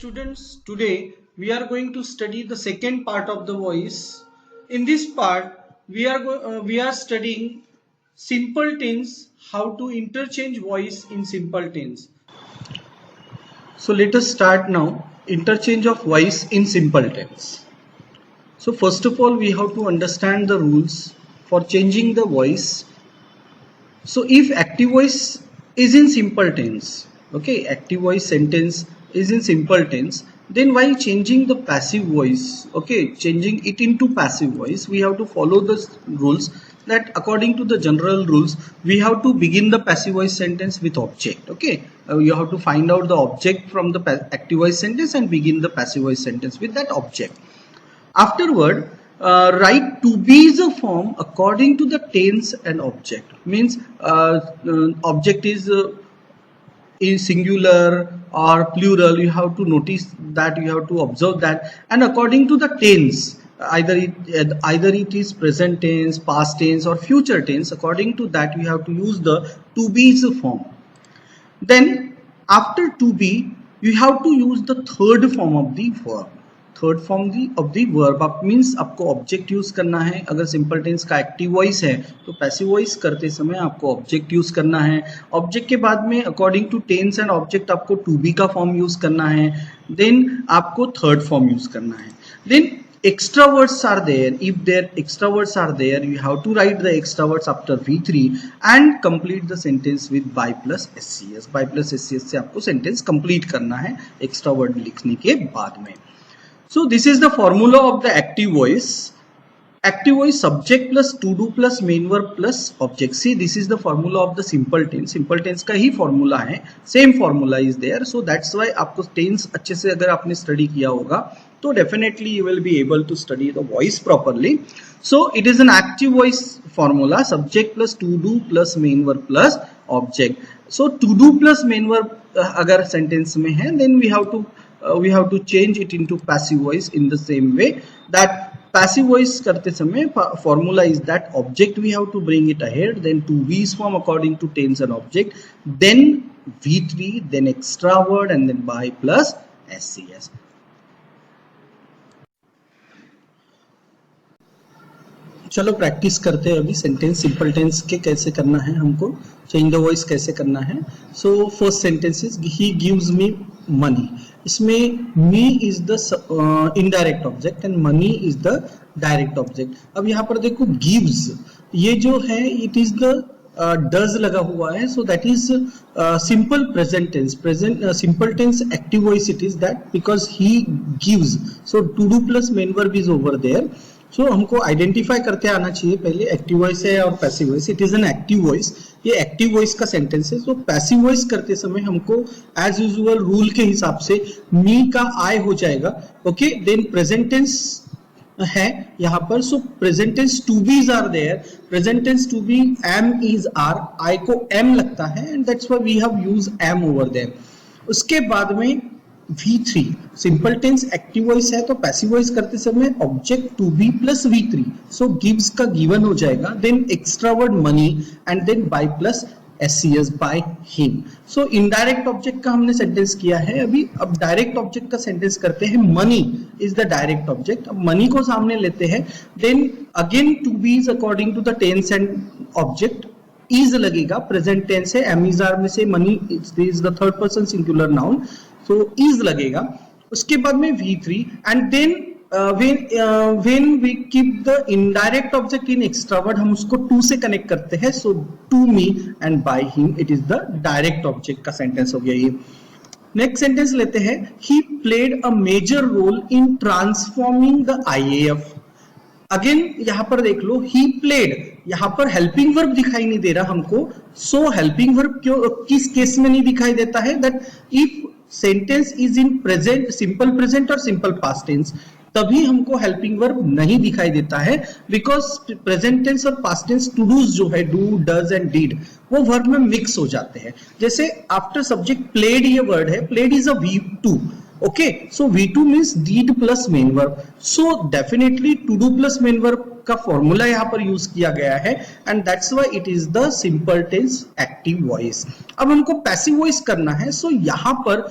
Students, today we are going to study the second part of the voice. In this part, we are studying simple tense, how to interchange voice in simple tense. So let us start now. Interchange of voice in simple tense. So first of all, we have to understand the rules for changing the voice. So if active voice is in simple tense, okay, active voice sentence is in simple tense, then while changing the passive voice, okay, changing it into passive voice, we have to follow the rules that according to the general rules, we have to begin the passive voice sentence with object, okay. You have to find out the object from the active voice sentence and begin the passive voice sentence with that object. Afterward, write to be is a form according to the tense and object. Means object is singular or plural. You have to notice that, you have to observe that, and according to the tense, either it is present tense, past tense, or future tense. According to that, you have to use the to be is a form. Then after to be, you have to use the third form of the verb. Third form of the verb आप means आपको object use करना है. अगर simple tense का active voice है तो passive voice करते समय आपको ऑब्जेक्ट यूज करना है. ऑब्जेक्ट के बाद में according to tense and object आपको टू बी का फॉर्म यूज करना है. देन आपको थर्ड फॉर्म यूज करना है. Then extra words are there. If there extra words are there, you have to write the extra words after V3 and complete the sentence with by plus SCS. by plus SCS से आपको sentence complete करना है extra word लिखने के बाद में. So this is the formula of the active voice. Active voice subject plus to do plus main verb plus object. See, this is the formula of the simple tense. Simple tense का ही formula है. Same formula is there. So that's why आपको tense अच्छे से अगर आपने study किया होगा तो definitely you will be able to study the voice properly. So it is an active voice formula. Subject plus to do plus main verb plus object. So to do plus main verb अगर sentence में है, then we have to change it into passive voice in the same way. That passive voice करते समय formula is that object we have to bring it ahead, then to be is form according to tense and object, then V3, then extra word, and then by plus SCS. चलो practice करते हैं अभी sentence simple tense के कैसे करना है, हमको change the voice कैसे करना है. So first sentence is he gives me money. इसमें me is the indirect object and money is the direct object. अब यहाँ पर देखो गिव्स, ये जो है इट इज द डज लगा हुआ है, so that is simple present tense. Simple tense active voice it is that because he gives, so to do plus main verb is over there. सो हमको आइडेंटिफाई करते आना चाहिए पहले एक्टिव वॉइस है और passive voice. It is an active voice, ये active voice का सेंटेंस है. तो पैसिव वॉइस करते समय हमको एज यूजुअल रूल के हिसाब से मी का आई हो जाएगा. ओके, देन प्रेजेंट टेंस है यहाँ पर. So present tense to bes are there. Present tense to be am is are, I को एम लगता है and that's why we have use am over there. उसके बाद में V3 simple tense active voice है तो पैसिव वॉइस करते समय object to be plus V3, so gives का गिवन हो जाएगा. Then extra word money and then by plus SCS by him. So indirect object का हमने सेंटेंस किया है अभी. अब डायरेक्ट ऑब्जेक्ट का सेंटेंस करते हैं. Money is the direct object. अब मनी को सामने लेते हैं. Then again to be is according to the tense and object. Is लगेगा, प्रेजेंट टेंस है, एम इज आर में से money is the third person singular noun, so is लगेगा. उसके बाद में V3 and then when we keep the indirect object in extra word, हम उसको to से connect करते हैं. so to me and by him, it is the direct object का sentence हो गया ये. नेक्स्ट सेंटेंस लेते हैं. he played a major role in transforming the IAF. Again यहाँ पर देख लो, he played, यहाँ पर हेल्पिंग वर्ब दिखाई नहीं दे रहा हमको. सो हेल्पिंग वर्ब क्यों किस केस में नहीं दिखाई देता है? That if sentence is in present, simple present और सिंपल पास्ट टेंस, तभी हमको हेल्पिंग वर्ब नहीं दिखाई देता है. बिकॉज प्रेजेंट टेंस और पास्ट टेंस टू डूज जो है, डू, डज एंड डिड, वो वर्ब में मिक्स हो जाते हैं. जैसे आफ्टर सब्जेक्ट प्लेड ये वर्ड है, played is a V2. Okay, so V2 means did plus main verb. So definitely to do plus main verb का फॉर्मूला यहाँ पर यूज किया गया है and that's why it is the simple tense active voice. अब हमको passive voice करना है, सो यहाँ पर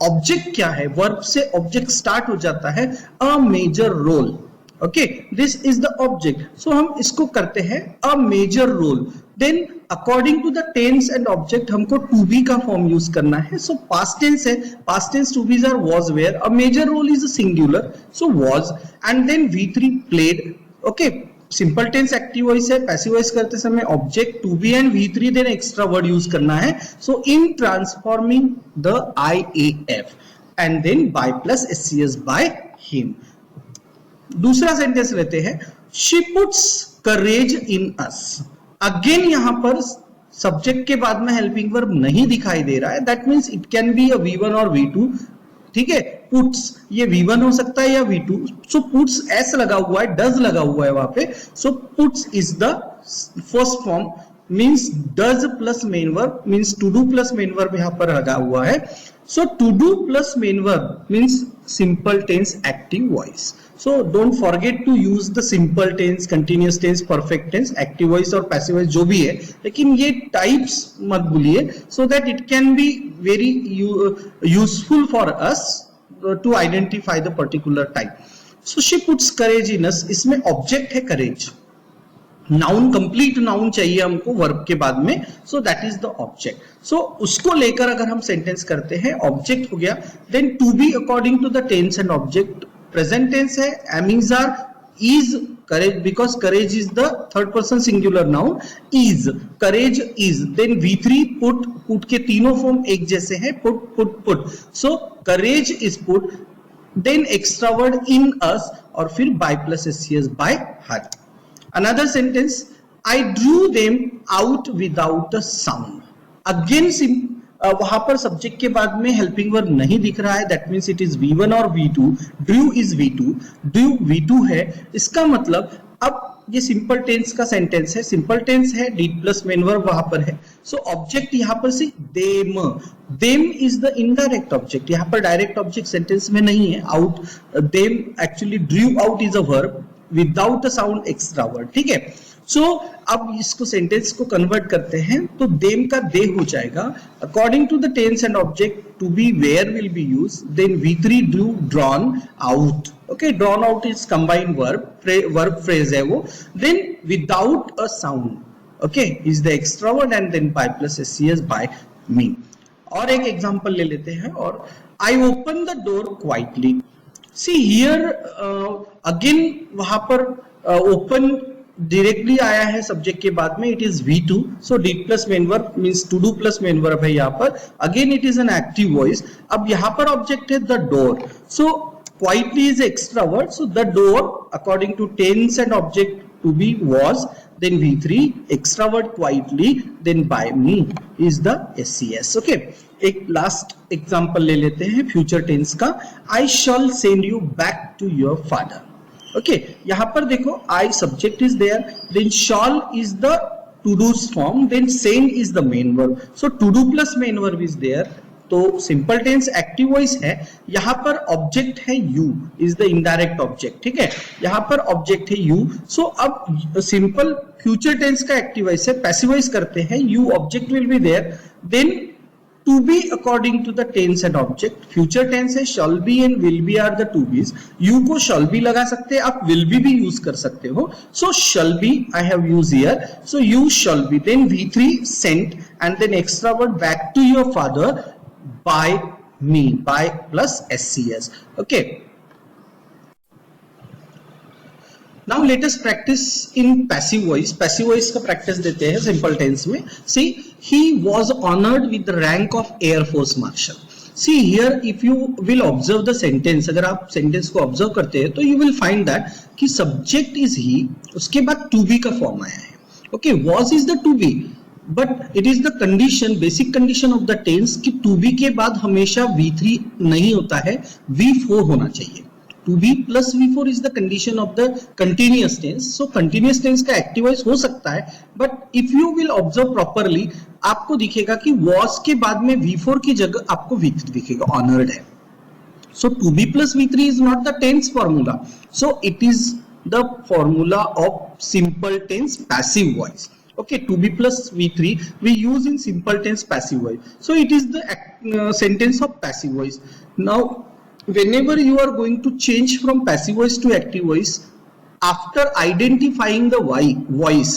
ऑब्जेक्ट क्या है, वर्ब से ऑब्जेक्ट स्टार्ट हो जाता है, a major role. Okay, this is the object, so हम इसको करते हैं a major role. Then according to the tense and object हमको टू बी का फॉर्म यूज करना है। सो पास्ट टेंस है, past tense to bes are was were, a major role is a singular, so was and then V3 played. Okay, simple tense active voice है, passive voice करते समय object to B and V3 then extra word use करना है। So in transforming the IAF and then by plus SCS by him. दूसरा sentence लेते हैं, she puts courage in us. Again यहां पर सब्जेक्ट के बाद में हेल्पिंग वर्ब नहीं दिखाई दे रहा है, that means it can be a V1 और V2। ठीक है, पुट्स ये V1 हो सकता है या V2। सो पुट्स एस लगा हुआ है, डज लगा हुआ है वहां पे, so puts is the first form, means does plus main verb, means to do plus main verb यहां पर लगा हुआ है। So to do plus main verb means simple tense active voice. So don't forget to use the simple tense, continuous tense, perfect tense, active voice और passive voice जो भी है, लेकिन ये types मत भूलिए, so that it can be very useful for us to identify the particular type. So she puts courage in us, इसमें object है courage, नाउन कंप्लीट नाउन चाहिए हमको वर्ब के बाद में, so that is the object. सो उसको लेकर अगर हम सेंटेंस करते हैं, ऑब्जेक्ट हो गया, then to be according to the tense and object, present tense है, am is are is courage because courage is the third person singular noun, is courage is, then V3 put के तीनों form एक जैसे हैं, put, so courage is put, then extra word in us और फिर by plus SCS by her। Another sentence, I drew them out without a sound। Again वहां पर subject के बाद में हेल्पिंग वर्ब नहीं दिख रहा है, that means it is V1 और V2, Drew is V2, Drew V2 है, इसका मतलब अब ये सिंपल टेंस का सेंटेंस है, सिंपल टेंस है, डीड प्लस मेन वर्ब वहां पर है, सो ऑब्जेक्ट यहां पर से them is the indirect object, यहां पर डायरेक्ट ऑब्जेक्ट सेंटेंस में नहीं है, out them actually Drew out is a verb without a sound extra word. ठीक है, सो अब इसको सेंटेंस को कन्वर्ट करते हैं, तो देम का दे हो जाएगा, according to the tense and object to be were will be use, then V3 drew drawn out. Okay, drawn out is combined verb phrase है वो, then without a sound, okay, is the extra word and then by plus SCS by me. और एक example ले लेते हैं, और I open the door quietly. See here again वहां पर ओपन डायरेक्टली आया है सब्जेक्ट के बाद में, it is V2, so did plus main verb means to do plus main verb है यहाँ पर, again it is an active voice. अब यहाँ पर ऑब्जेक्ट है the door, so quietly is extra word, so the door according to tense and object to be was, then V3 extra word quietly, then by me is the SCS। okay, एक last example ले लेते हैं future tense का, I shall send you back to your father। okay, यहाँ पर देखो I subject is there, then shall is the to do's form, then send is the main verb, so to do plus main verb is there, तो simple tense active voice है, यहाँ पर object है you, is the indirect object. ठीक है, यहाँ पर object है यू, सो अब सिंपल फ्यूचर टेंस का एक्टिव वॉइस है, पैसिव वॉइस करते हैं, you object will be there, then to be according to the tense and object, future tense है, shall be and will be are the two bes, you को shall B लगा सकते हैं, आप will be use कर सकते हो, so shall be I have use here, so you shall be, then V3 sent and then extra word back to your father by me, by plus SCS। okay, now let us practice in passive voice। passive voice का practice देते हैं simple tense में। see, he was honored with the rank of Air Force Marshal। see here if you will observe the sentence, अगर आप sentence को observe करते हैं तो you will find that कि subject is he, उसके बाद to be का form आया है। okay, was is the to be, but it is the condition, basic condition of the tense कि टू बी के बाद हमेशा V3 नहीं होता है, V4 होना चाहिए। To be plus V4 is the condition of the continuous tense. So continuous tense का एक्टिव वॉइस हो सकता है, but if you will observe properly आपको दिखेगा कि वॉज के बाद में V4 की जगह आपको V3 दिखेगा, ऑनर्ड है। So to be plus V3 is not the tense formula, so it is the formula of simple tense passive voice. Okay, to be plus v3 we use in simple tense passive voice, so it is the sentence of passive voice. Now whenever you are going to change from passive voice to active voice, after identifying the voice,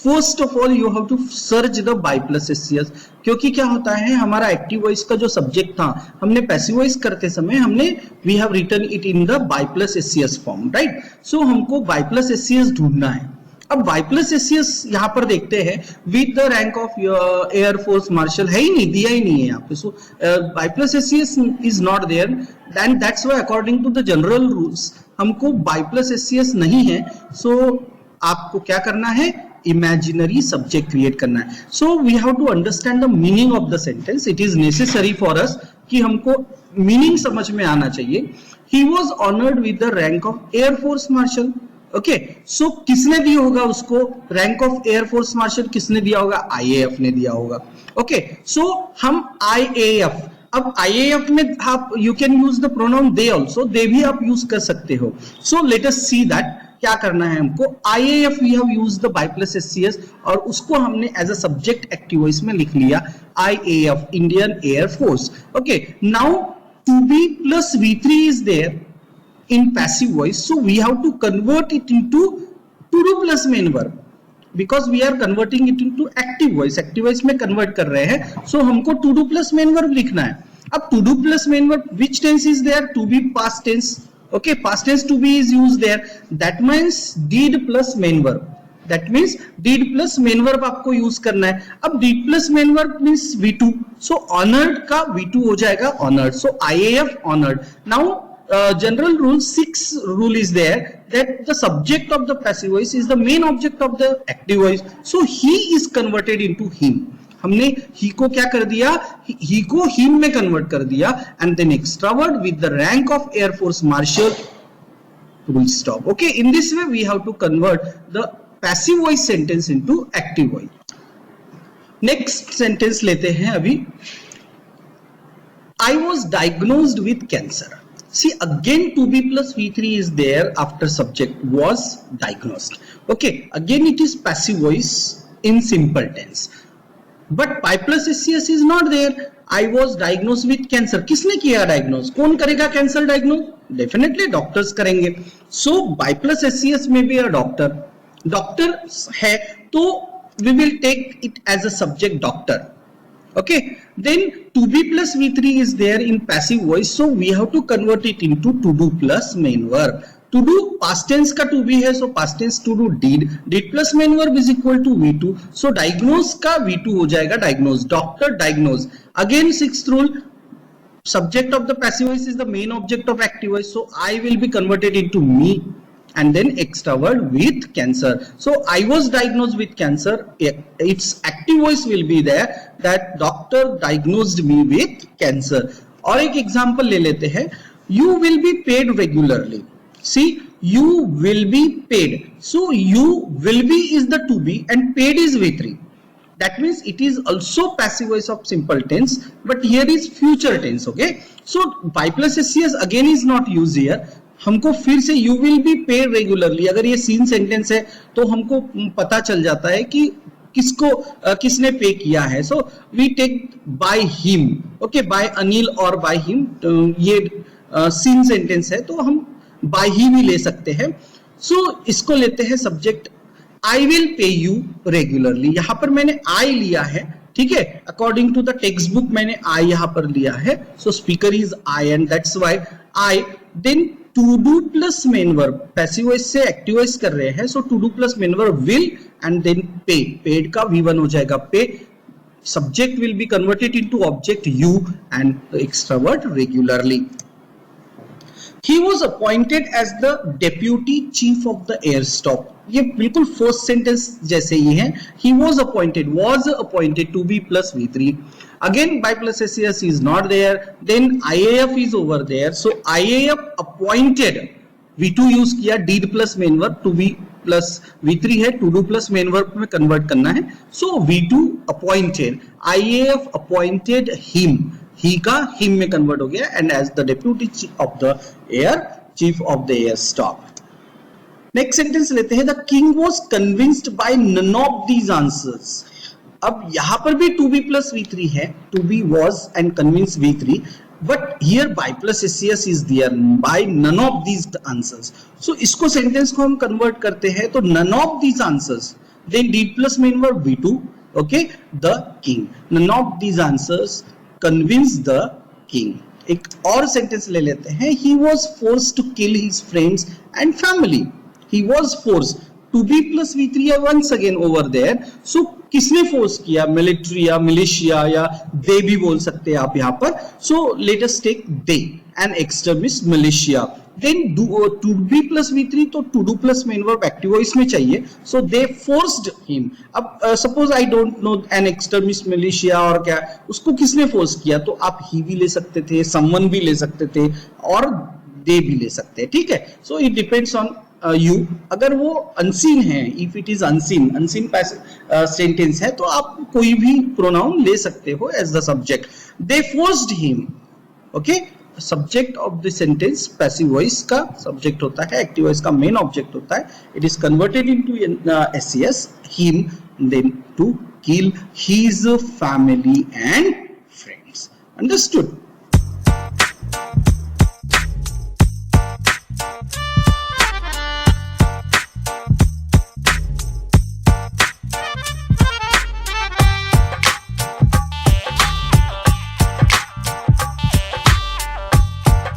first of all you have to search the by plus SCS, क्योंकि क्या होता है हमारा active voice का जो subject था हमने passive voice करते समय हमने we have written it in the by plus SCS form, right. So हमको बाय प्लस एससीएस ढूंढना है। अब बाय प्लस एससीएस यहाँ पर देखते हैं with the rank of air force marshal, है ही नहीं, दिया ही नहीं है यहाँ पे। So by plus SCS is not there and that's why according to the general rules हमको बाय प्लस एससीएस नहीं है। सो आपको क्या करना है, इमेजिनरी सब्जेक्ट क्रिएट करना है। So we have to understand the meaning of the sentence, it is necessary for us कि हमको मीनिंग समझ में आना चाहिए। He was honoured with the rank of air force marshal. Okay, so किसने दिया होगा उसको रैंक ऑफ एयरफोर्स मार्शल, किसने दिया होगा, आईएएफ ने दिया होगा। ओके, सो हम आईएएफ, अब आईएएफ में आप you can use the pronoun they also, they भी आप यूज कर सकते हो। So let us see that क्या करना है हमको, IAF we have used the by plus SCS और उसको हमने as a subject active voice में लिख लिया IAF, Indian Air Force. Okay, now to be plus v3 is there in passive voice, so we have to convert it into to do plus main verb because we are converting it into active voice, active voice में convert कर रहे हैं। so हमको to do plus main verb लिखना है। अब to do plus main verb which tense is there, to be past tense। okay, past tense to be is used there, that means did plus main verb, that means did plus main verb आपको use करना है। अब did plus main verb means v2, so honored का v2 हो जाएगा honored, so IAF honored। now general rule 6 rule is there that the subject of the passive voice is the main object of the active voice, so he is converted into him। हमने he को क्या कर दिया, he को him में convert कर दिया and then extra word with the rank of air force marshal will stop। okay, in this way we have to convert the passive voice sentence into active voice। next sentence लेते हैं अभी, I was diagnosed with cancer। see again to be plus v3 is there after subject was diagnosed। okay, again it is passive voice in simple tense but by plus scs is not there। I was diagnosed with cancer, किसने किया diagnose, कौन करेगा cancer diagnose, definitely doctors करेंगे। so by plus scs में भी a doctor है तो we will take it as a subject doctor। okay, then to be plus v3 is there in passive voice, so we have to convert it into to do plus main verb। to do past tense का to be है, so past tense to do did plus main verb is equal to v2, so diagnose का v2 हो जाएगा diagnose, doctor diagnose। again sixth rule, subject of the passive voice is the main object of active voice, so I will be converted into me and then extra word with cancer। so I was diagnosed with cancer, its active voice will be there that doctor diagnosed me with cancer। और एक example ले लेते हैं, you will be paid regularly। see, you will be paid, so you will be is the to be and paid is v3, that means it is also passive voice of simple tense but here is future tense। okay, so by plus scs again is not used here। हमको फिर से you will be paid regularly, अगर ये seen sentence है तो हमको पता चल जाता है कि किसने पे किया है। So we take by him, okay, by Anil और बाय हिम, ये सीन सेंटेंस है तो हम बाय ही भी ले सकते हैं। सो इसको लेते हैं subject, I will pay you regularly, यहां पर मैंने आई लिया है, ठीक है, according to the text book मैंने आई यहां पर लिया है। So speaker is I and that's why I. Then to do plus main verb, passive voice से एक्टिव वॉइस कर रहे हैं, so to do plus main verb will and then pay, paid का V1 हो जाएगा pay, subject will be converted into object you and extra word regularly. He was appointed as the deputy chief of the air staff, ये बिल्कुल first sentence जैसे ही है। He was appointed to be plus V3, again by plus SES is not there, then IAF is over there, so IAF appointed, V2 use किया, did plus main verb, to be plus V3 है, to do plus main verb में convert करना है, so V2 appointed, IAF appointed him, he का him में convert हो गया, and as the deputy chief of the air staff। Next sentence लेते हैं, the king was convinced by none of these answers. अब यहां पर भी टू बी प्लस V3 है, to be was and convince V3, but here by plus S is there, by none of these answers. So इसको sentence को हम convert करते हैं तो none of these answers, then did plus main verb V2, okay, the king, none of these answers convince the king. एक और sentence ले लेते हैं, he was forced to kill his friends and family, he was forced, to be plus V3 है once again over there, so किसने force किया, military या militia या दे भी बोल सकते हैं आप यहाँ पर, so let us take they, an extremist militia, then to be plus V3 तो to do plus main verb active voice में चाहिए, so they forced him। अब suppose I don't know an extremist militia और क्या, उसको किसने force किया, तो आप he भी ले सकते थे, someone भी ले सकते थे और they भी ले सकते हैं, ठीक है। so it depends on you। अगर वो अनसीन है, if it is unseen sentence है, तो आप कोई भी प्रोनाउन ले सकते हो as the subject. They forced him, okay, subject of the sentence passive voice का सब्जेक्ट होता है, एक्टिव वॉइस का मेन ऑब्जेक्ट होता है। It is converted into SCS, him, then to kill his family and friends. Understood?